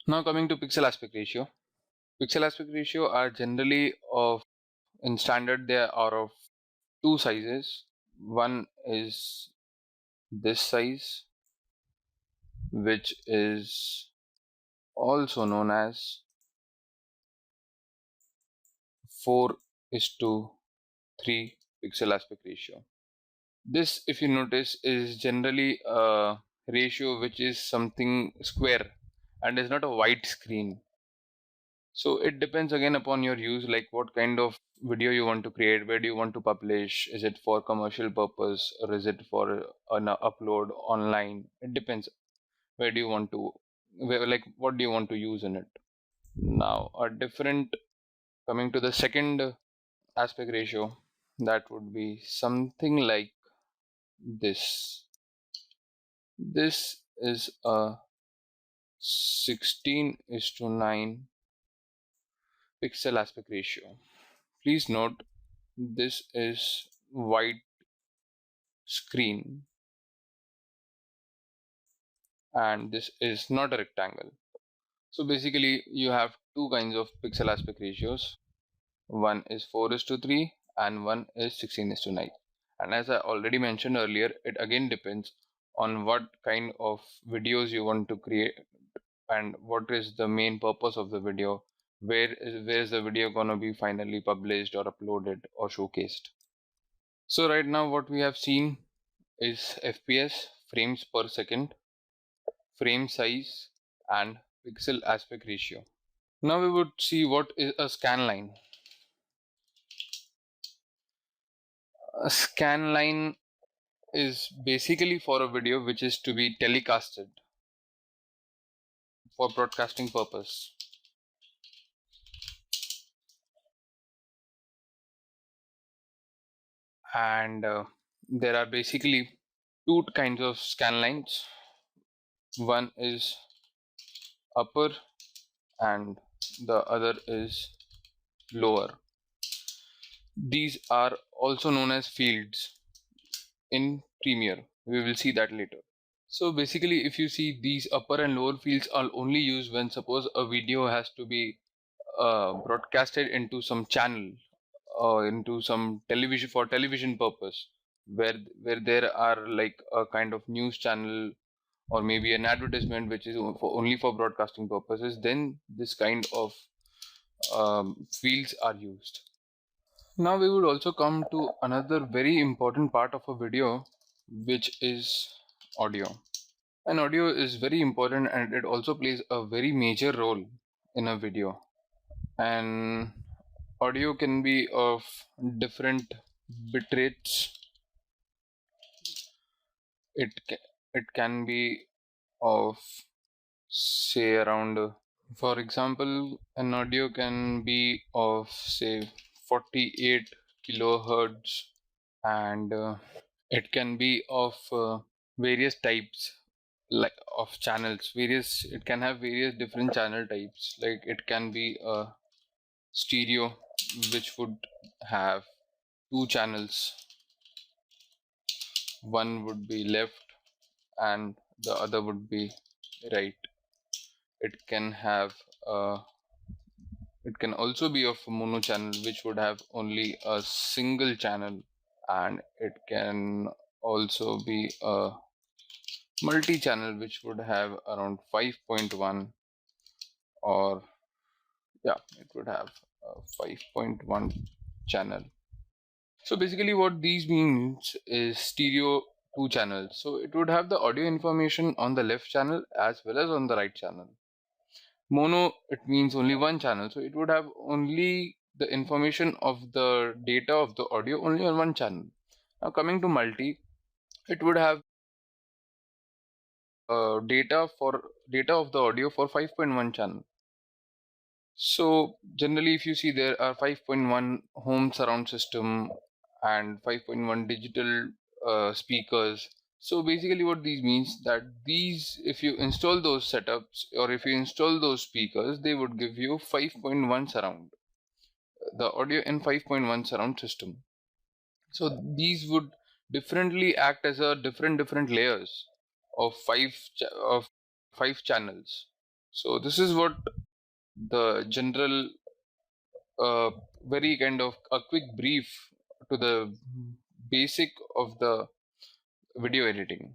Now coming to pixel aspect ratio. Pixel aspect ratio are generally in standard they are of two sizes. One is this size, which is also known as 4 is to 3 pixel aspect ratio. This, if you notice, is generally a ratio which is something square and is not a wide screen. So it depends again upon your use, like what kind of video you want to create, where do you want to publish, is it for commercial purpose or is it for an upload online? It depends. Where do you want to, like what do you want to use in it? Now a different, coming to the second aspect ratio, that would be something like this. This is a 16 is to 9 pixel aspect ratio. Please note this is wide screen and this is not a rectangle. So basically you have two kinds of pixel aspect ratios. One is 4 is to 3 and one is 16 is to 9. And as I already mentioned earlier, it again depends on what kind of videos you want to create and what is the main purpose of the video. Where is the video gonna be finally published or uploaded or showcased. So right now what we have seen is FPS, frames per second, frame size and pixel aspect ratio. Now we would see what is a scan line. A scan line is basically for a video which is to be telecasted for broadcasting purpose. And there are basically two kinds of scan lines. One is upper and the other is lower. These are also known as fields in Premiere. We will see that later. So basically if you see, these upper and lower fields are only used when suppose a video has to be broadcasted into some channel or into some television for television purpose, where there are like a kind of news channel or maybe an advertisement which is only for broadcasting purposes, then this kind of fields are used. Now we would also come to another very important part of a video, which is audio. And audio is very important and it also plays a very major role in a video. And audio can be of different bit rates. It can be of, say, around for example, an audio can be of say 48 kilohertz, and it can be of various types, like of channels. Various, it can have various different channel types, like it can be a stereo which would have two channels. One would be left and the other would be right. It can have it can also be of a mono channel which would have only a single channel, and it can also be a multi-channel which would have around 5.1, or yeah, it would have a 5.1 channel. So basically what these means is stereo two channels. So it would have the audio information on the left channel as well as on the right channel. Mono, it means only one channel, so it would have only the information of the data of the audio only on one channel. Now coming to multi, it would have data of the audio for 5.1 channel. So generally if you see, there are 5.1 home surround system and 5.1 digital speakers. So basically what these means, that these, if you install those setups or if you install those speakers, they would give you 5.1 surround, the audio in 5.1 surround system. So these would differently act as a different layers of five channels. So this is what the general, very kind of a quick brief to the basic of the video editing.